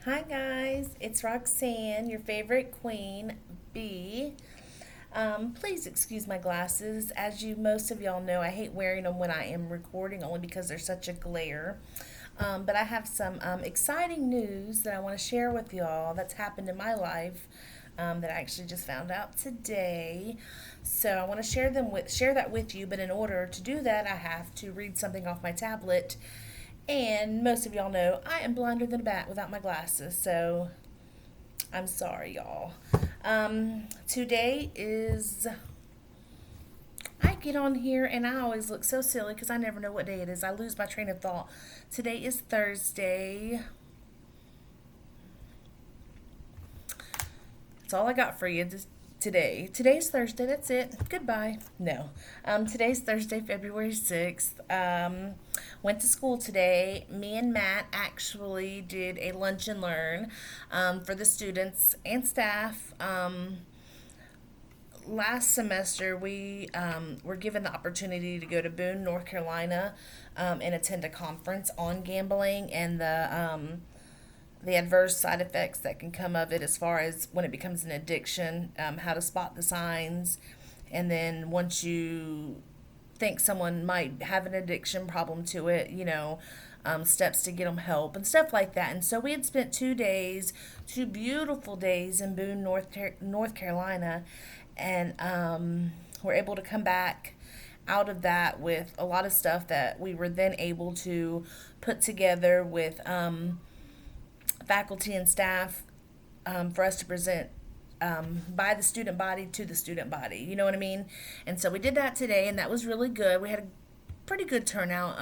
Hi guys, it's Roxanne, your favorite queen bee. Please excuse my glasses. As you most of y'all know, I hate wearing them when I am recording only because they're such a glare. But I have some exciting news that I want to share with y'all that's happened in my life that I actually just found out today. So I want to share that with you. But in order to do that, I have to read something off my tablet, and most of y'all know I am blinder than a bat without my glasses, so I'm sorry, y'all. Today is. I get on here and I always look so silly because I never know what day it is. I lose my train of thought. Today is Thursday. That's all I got for you today. Today's Thursday. That's it. Goodbye. No. Today's Thursday, February 6th. Went to school today. Me and Matt actually did a lunch and learn for the students and staff. Last semester, we were given the opportunity to go to Boone, North Carolina, and attend a conference on gambling and the adverse side effects that can come of it as far as when it becomes an addiction, how to spot the signs, and then once you think someone might have an addiction problem to it, steps to get them help and stuff like that. And so we had spent 2 days, 2 beautiful days in Boone, North Carolina, and we're able to come back out of that with a lot of stuff that we were then able to put together with faculty and staff for us to present by the student body to the student body. You know what I mean? And so we did that today, and that was really good. We had a pretty good turnout.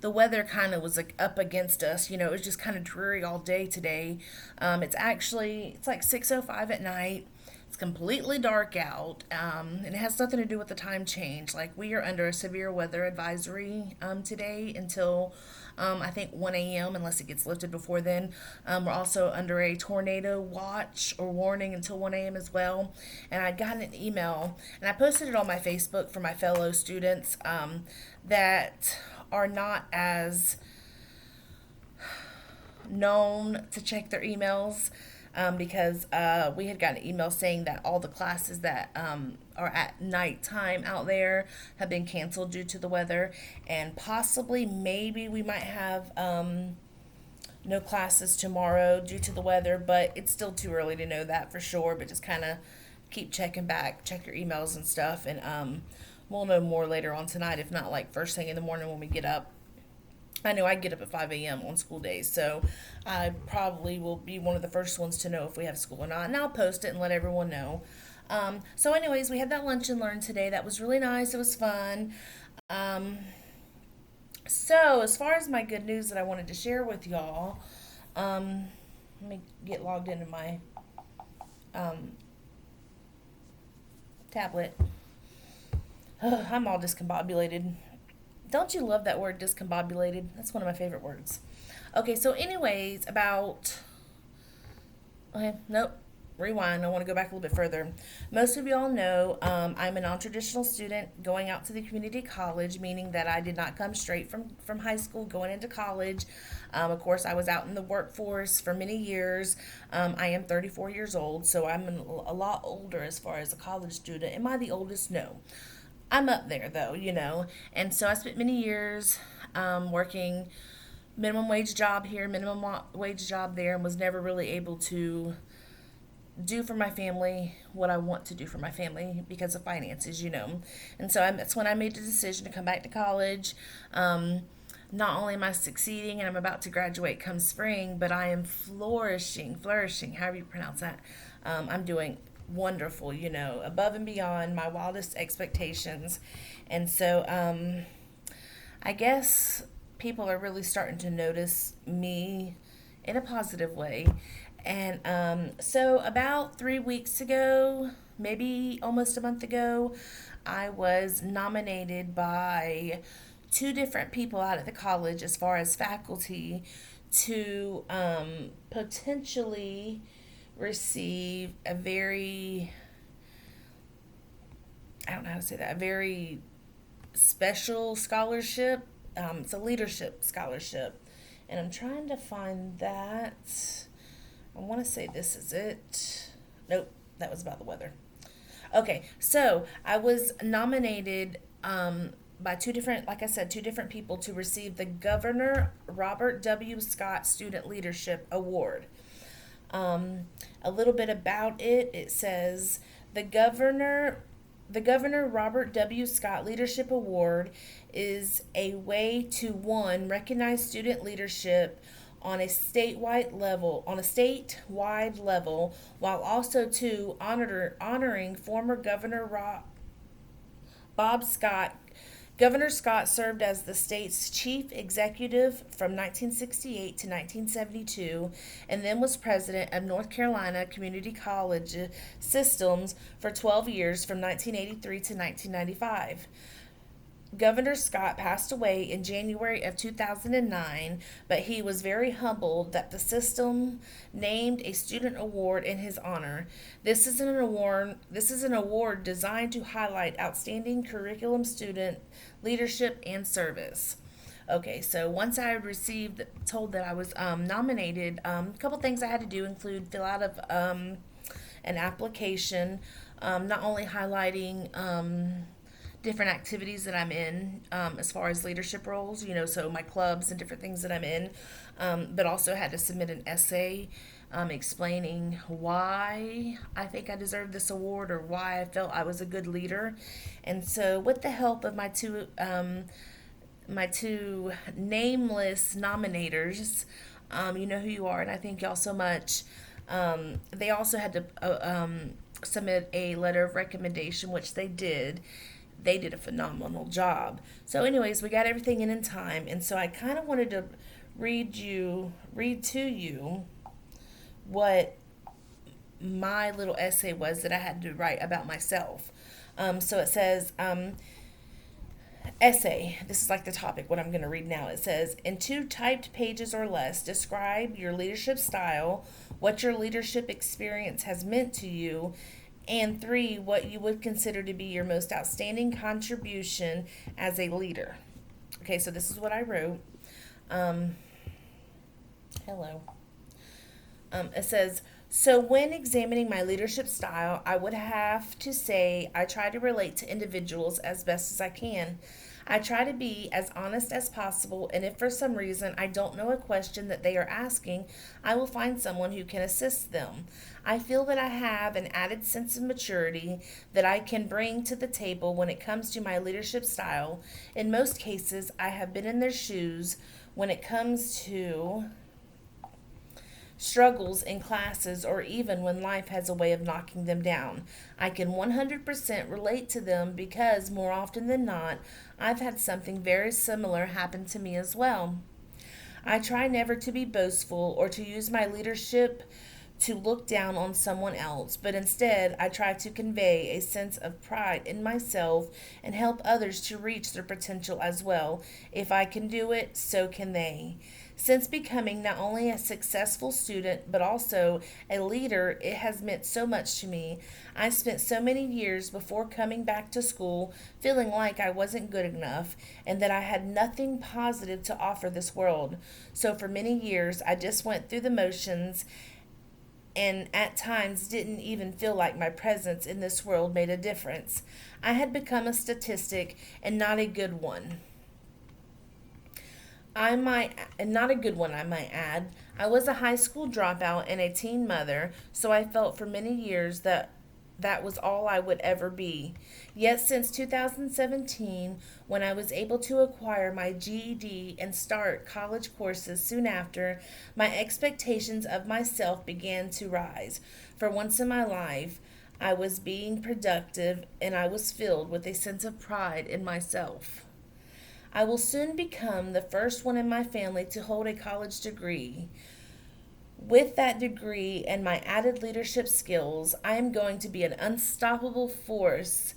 The weather kind of was like up against us. It was just kind of dreary all day today. It's like 6:05 at night. It's completely dark out, and it has nothing to do with the time change. Like, we are under a severe weather advisory today until I think 1 a.m., unless it gets lifted before then. We're also under a tornado watch or warning until 1 a.m. as well. And I got an email, and I posted it on my Facebook for my fellow students that are not as known to check their emails, because we had gotten an email saying that all the classes that are at nighttime out there have been canceled due to the weather, and possibly maybe we might have no classes tomorrow due to the weather, but it's still too early to know that for sure. But just kind of keep checking back, check your emails and stuff, and we'll know more later on tonight, if not like first thing in the morning when we get up. I know I get up at 5 a.m. on school days, so I probably will be one of the first ones to know if we have school or not, and I'll post it and let everyone know. Anyways, we had that lunch and learn today. That was really nice. It was fun. Um, as far as my good news that I wanted to share with y'all, let me get logged into my um, tablet. I'm all discombobulated. Don't you love that word, discombobulated? That's one of my favorite words. Okay, so anyways, okay, nope, rewind. I want to go back a little bit further. Most of y'all know I'm a non-traditional student going out to the community college, meaning that I did not come straight from high school going into college. Of course, I was out in the workforce for many years. I am 34 years old, so I'm a lot older as far as a college student. Am I the oldest? No. I'm up there though, and so I spent many years working minimum wage job here, wage job there, and was never really able to do for my family what I want to do for my family because of finances. And so that's when I made the decision to come back to college. Not only am I succeeding and I'm about to graduate come spring, but I am flourishing, however you pronounce that. I'm doing wonderful, above and beyond my wildest expectations. And so I guess people are really starting to notice me in a positive way. And about 3 weeks ago, maybe almost a month ago, I was nominated by two different people out at the college as far as faculty to potentially receive a very, I don't know how to say that, a very special scholarship. It's a leadership scholarship. And I'm trying to find that. I want to say this is it. Nope, that was about the weather. Okay, so I was nominated by two different, like I said, two different people to receive the Governor Robert W. Scott Student Leadership Award. Um, a little bit about it. It says the governor the Governor Robert W. Scott Leadership Award is a way to one recognize student leadership on a statewide level, while also two honoring former Bob Scott. Governor Scott served as the state's chief executive from 1968 to 1972 and then was president of North Carolina Community College Systems for 12 years from 1983 to 1995. Governor Scott passed away in January of 2009, but he was very humbled that the system named a student award in his honor. This is an award designed to highlight outstanding curriculum student leadership and service. Okay, so once I received told that I was nominated, a couple things I had to do include fill out an application, not only highlighting different activities that I'm in as far as leadership roles, so my clubs and different things that I'm in, but also had to submit an essay explaining why I think I deserved this award or why I felt I was a good leader. And so, with the help of my two nameless nominators, you know who you are, and I thank y'all so much. They also had to submit a letter of recommendation, which they did. They did a phenomenal job. So, anyways, we got everything in time, and so I kind of wanted to read to you what my little essay was that I had to write about myself. So it says, essay. This is like the topic, what I'm going to read now. It says, in 2 typed pages or less, describe your leadership style, what your leadership experience has meant to you, and 3, what you would consider to be your most outstanding contribution as a leader. Okay, so this is what I wrote. Hello. It says, so when examining my leadership style, I would have to say I try to relate to individuals as best as I can. I try to be as honest as possible, and if for some reason I don't know a question that they are asking, I will find someone who can assist them. I feel that I have an added sense of maturity that I can bring to the table when it comes to my leadership style. In most cases, I have been in their shoes when it comes to struggles in classes or even when life has a way of knocking them down. I can 100% relate to them because more often than not, I've had something very similar happen to me as well. I try never to be boastful or to use my leadership to look down on someone else, but instead I try to convey a sense of pride in myself and help others to reach their potential as well. If I can do it, so can they. Since becoming not only a successful student but also a leader, it has meant so much to me. I spent so many years before coming back to school feeling like I wasn't good enough and that I had nothing positive to offer this world. So for many years, I just went through the motions and at times didn't even feel like my presence in this world made a difference. I had become a statistic and not a good one. And not a good one, I might add. I was a high school dropout and a teen mother, so I felt for many years that was all I would ever be. Yet since 2017, when I was able to acquire my GED and start college courses soon after, my expectations of myself began to rise. For once in my life, I was being productive and I was filled with a sense of pride in myself. I will soon become the first one in my family to hold a college degree. With that degree and my added leadership skills, I am going to be an unstoppable force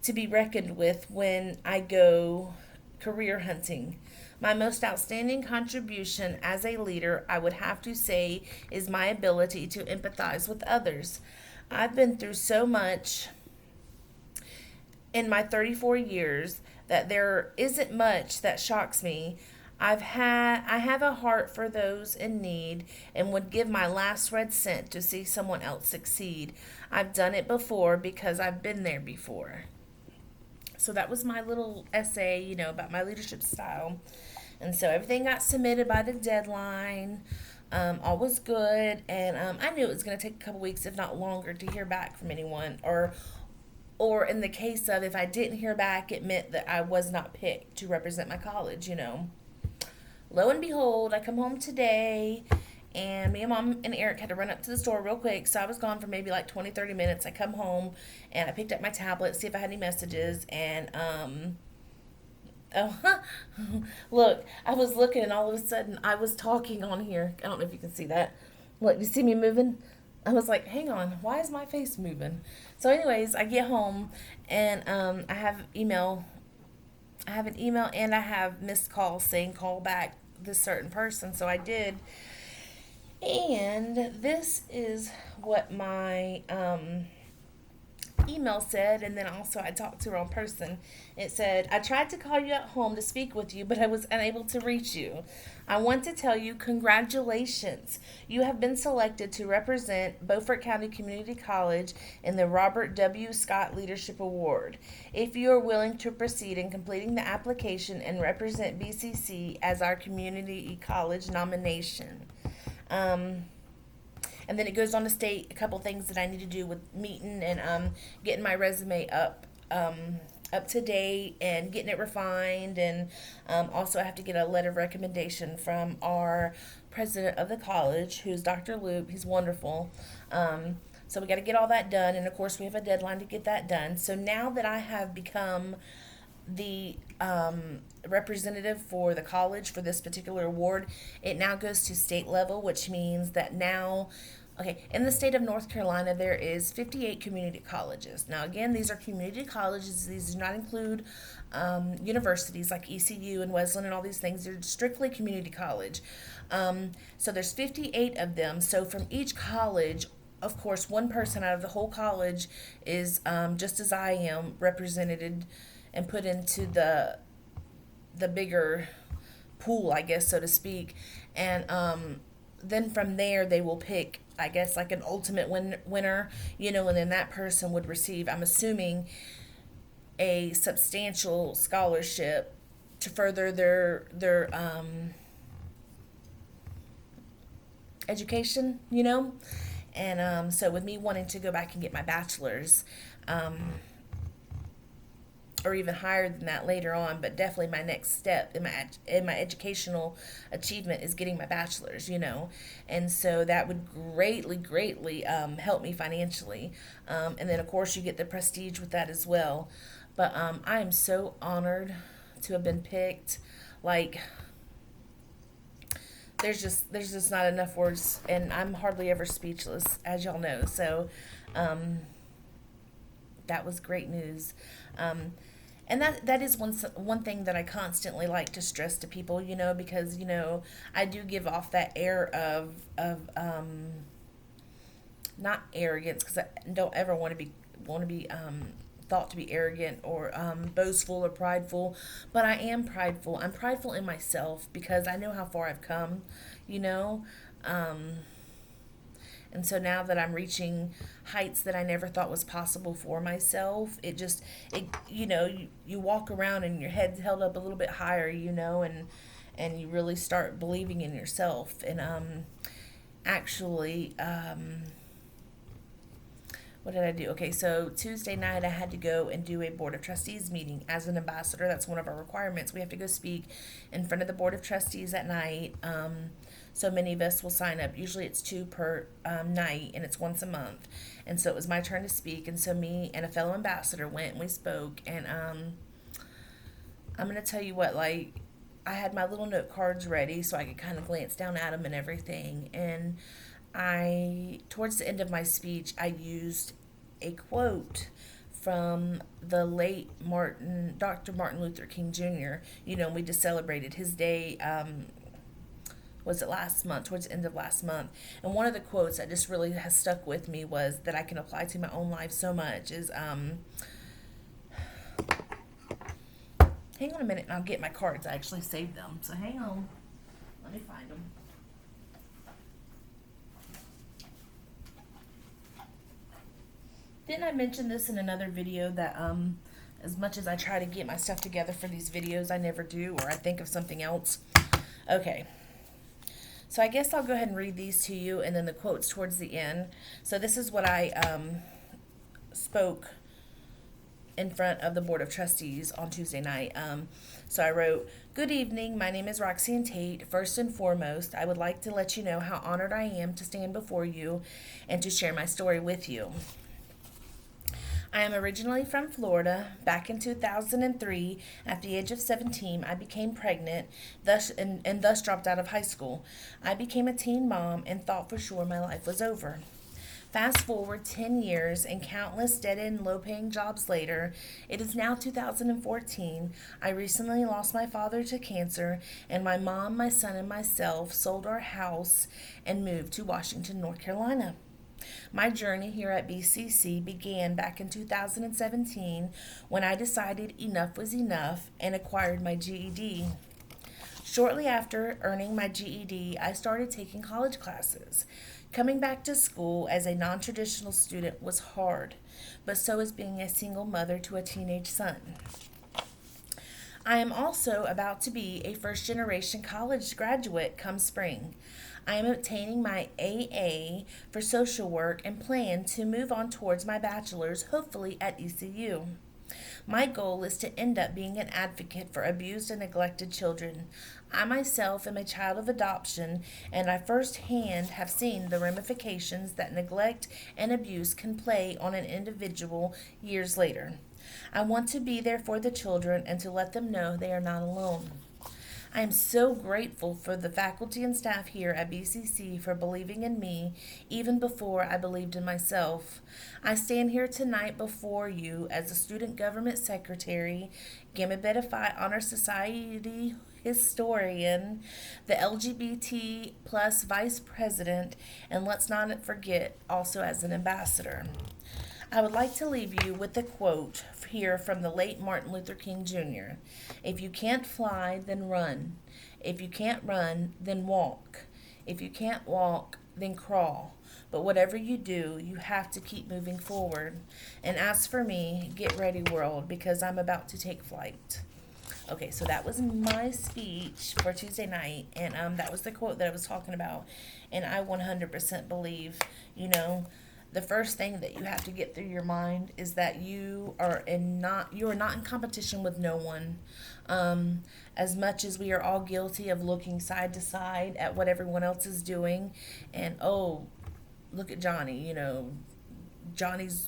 to be reckoned with when I go career hunting. My most outstanding contribution as a leader, I would have to say, is my ability to empathize with others. I've been through so much in my 34 years that there isn't much that shocks me. I have a heart for those in need and would give my last red cent to see someone else succeed. I've done it before because I've been there before. So that was my little essay, about my leadership style. And so everything got submitted by the deadline. All was good, and I knew it was going to take a couple weeks, if not longer, to hear back from anyone. Or in the case of if I didn't hear back, it meant that I was not picked to represent my college. Lo and behold, I come home today, and me and Mom and Eric had to run up to the store real quick. So I was gone for maybe like 20, 30 minutes. I come home, and I picked up my tablet, see if I had any messages, and oh, look, I was looking, and all of a sudden I was talking on here. I don't know if you can see that. Look, you see me moving? I was like, hang on, why is my face moving? So, anyways, I get home, and I have email. I have an email, and I have missed calls saying call back this certain person. So I did, and this is what my email said, and then also I talked to her in person. It said, I tried to call you at home to speak with you, but I was unable to reach you. I want to tell you congratulations. You have been selected to represent Beaufort County Community College in the Robert W. Scott Leadership Award. If you are willing to proceed in completing the application and represent BCC as our community college nomination. And then it goes on to state a couple things that I need to do with meeting and getting my resume up to date and getting it refined. And also I have to get a letter of recommendation from our president of the college, who's Dr. Loop. He's wonderful. So we got to get all that done. And of course we have a deadline to get that done. So now that I have become the representative for the college for this particular award, it now goes to state level, which means that now, okay, in the state of North Carolina, there is 58 community colleges. Now, again, these are community colleges. These do not include universities like ECU and Wesleyan and all these things. They're strictly community college. So there's 58 of them. So from each college, of course, one person out of the whole college is, just as I am, represented and put into the bigger pool, I guess, so to speak. And then from there they will pick, I guess, like an ultimate winner, and then that person would receive, I'm assuming, a substantial scholarship to further their education, And so with me wanting to go back and get my bachelor's, or even higher than that later on, but definitely my next step in my educational achievement is getting my bachelor's, and so that would greatly help me financially, and then of course you get the prestige with that as well. But I am so honored to have been picked. Like, there's just not enough words, and I'm hardly ever speechless, as y'all know. So that was great news. And that is one thing that I constantly like to stress to people, because I do give off that air of not arrogance, because I don't ever want to be thought to be arrogant or boastful or prideful, but I am prideful. I'm prideful in myself because I know how far I've come, and so now that I'm reaching heights that I never thought was possible for myself, you walk around and your head's held up a little bit higher, and you really start believing in yourself. And actually, what did I do? Okay, so Tuesday night I had to go and do a Board of Trustees meeting as an ambassador. That's one of our requirements. We have to go speak in front of the Board of Trustees at night. So many of us will sign up. Usually it's 2 per night, and it's once a month. And so it was my turn to speak. And so me and a fellow ambassador went and we spoke. And I'm going to tell you what, like, I had my little note cards ready so I could kind of glance down at them and everything. And towards the end of my speech, I used a quote from the late Dr. Martin Luther King Jr. We just celebrated his day, was it last month, towards the end of last month. And one of the quotes that just really has stuck with me was that I can apply to my own life so much is, Hang on a minute and I'll get my cards. I actually saved them. So hang on. Let me find them. Didn't I mention this in another video that as much as I try to get my stuff together for these videos, I never do, or I think of something else. Okay. So I guess I'll go ahead and read these to you and then the quotes towards the end. So this is what I spoke in front of the Board of Trustees on Tuesday night. So I wrote, "Good evening, my name is Roxanne Tate. First and foremost, I would like to let you know how honored I am to stand before you and to share my story with you. I am originally from Florida. Back in 2003, at the age of 17, I became pregnant and thus dropped out of high school. I became a teen mom and thought for sure my life was over. Fast forward 10 years and countless dead-end, low-paying jobs later, it is now 2014. I recently lost my father to cancer, and my mom, my son, and myself sold our house and moved to Washington, North Carolina. My journey here at BCC began back in 2017 when I decided enough was enough and acquired my GED. Shortly after earning my GED, I started taking college classes. Coming back to school as a non traditional student was hard, but so is being a single mother to a teenage son. I am also about to be a first generation college graduate come spring. I am obtaining my AA for social work and plan to move on towards my bachelor's, hopefully at ECU. My goal is to end up being an advocate for abused and neglected children. I myself am a child of adoption, and I firsthand have seen the ramifications that neglect and abuse can play on an individual years later. I want to be there for the children and to let them know they are not alone. I am so grateful for the faculty and staff here at BCC for believing in me even before I believed in myself. I stand here tonight before you as a student government secretary, Gamma Beta Phi Honor Society historian, the LGBT plus vice president, and let's not forget also as an ambassador. I would like to leave you with a quote here from the late Martin Luther King Jr. If you can't fly, then run. If you can't run, then walk. If you can't walk, then crawl. But whatever you do, you have to keep moving forward. And as for me, get ready, world, because I'm about to take flight." Okay, so that was my speech for Tuesday night, and that was the quote that I was talking about. And I 100% believe, the first thing that you have to get through your mind is that you are not in competition with no one. As much as we are all guilty of looking side to side at what everyone else is doing, and oh, look at Johnny, Johnny's,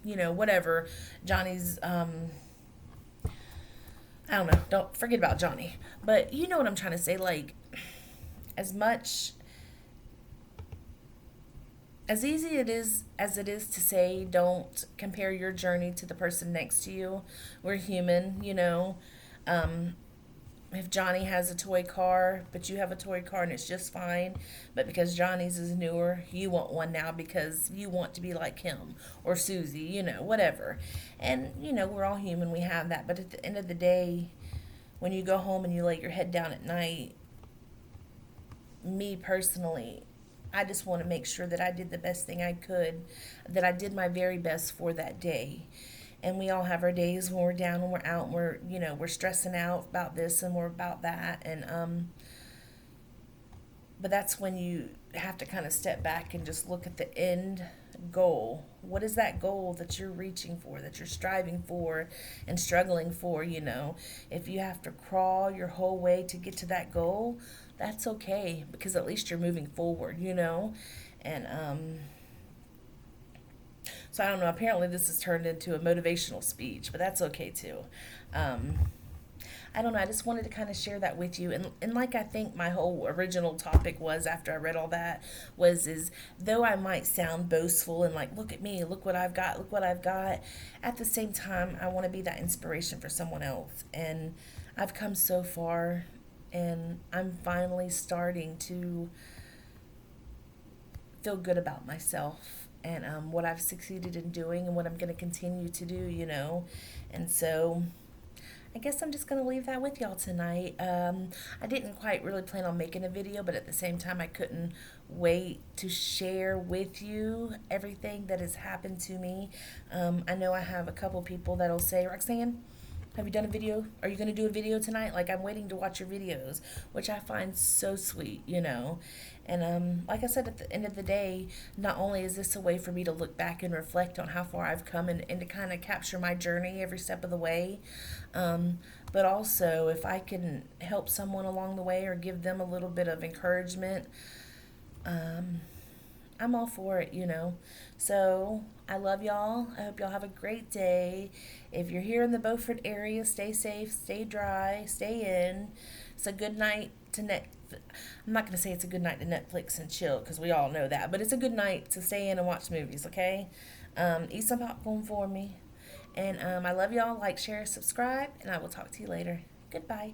whatever, Johnny's, I don't know, don't forget about Johnny. But you know what I'm trying to say, like, as much as easy it is as it is to say don't compare your journey to the person next to you. We're human. If Johnny has a toy car but you have a toy car and it's just fine, but because Johnny's is newer, you want one now because you want to be like him, or Susie, whatever. And we're all human, we have that. But at the end of the day, when you go home and you lay your head down at night, me personally, I just want to make sure that I did the best thing I could, that I did my very best for that day. And we all have our days when we're down, when we're out, and we're stressing out about this and we're about that. And but that's when you have to kind of step back and just look at the end goal. What is that goal that you're reaching for, that you're striving for and struggling for? If you have to crawl your whole way to get to that goal, that's okay, because at least you're moving forward. And so I don't know, apparently this has turned into a motivational speech, but that's okay too. I don't know, I just wanted to kind of share that with you. And like I think my whole original topic was, after I read all that, is though I might sound boastful and like, look at me, look what I've got, at the same time, I want to be that inspiration for someone else. And I've come so far, and I'm finally starting to feel good about myself and what I've succeeded in doing and what I'm going to continue to do. And so I guess I'm just going to leave that with y'all tonight. I didn't quite really plan on making a video, but at the same time, I couldn't wait to share with you everything that has happened to me. I know I have a couple people that'll say, Roxanne, have you done a video? Are you going to do a video tonight? Like, I'm waiting to watch your videos, which I find so sweet, you know. And like I said, at the end of the day, not only is this a way for me to look back and reflect on how far I've come and to kind of capture my journey every step of the way, but also if I can help someone along the way or give them a little bit of encouragement, um, I'm all for it, you know. So I love y'all. I hope y'all have a great day. If you're here in the Beaufort area, stay safe, stay dry, stay in. It's a good night to I'm not going to say it's a good night to Netflix and chill because we all know that, but it's a good night to stay in and watch movies, okay? Eat some popcorn for me. And I love y'all. Like, share, subscribe, and I will talk to you later. Goodbye.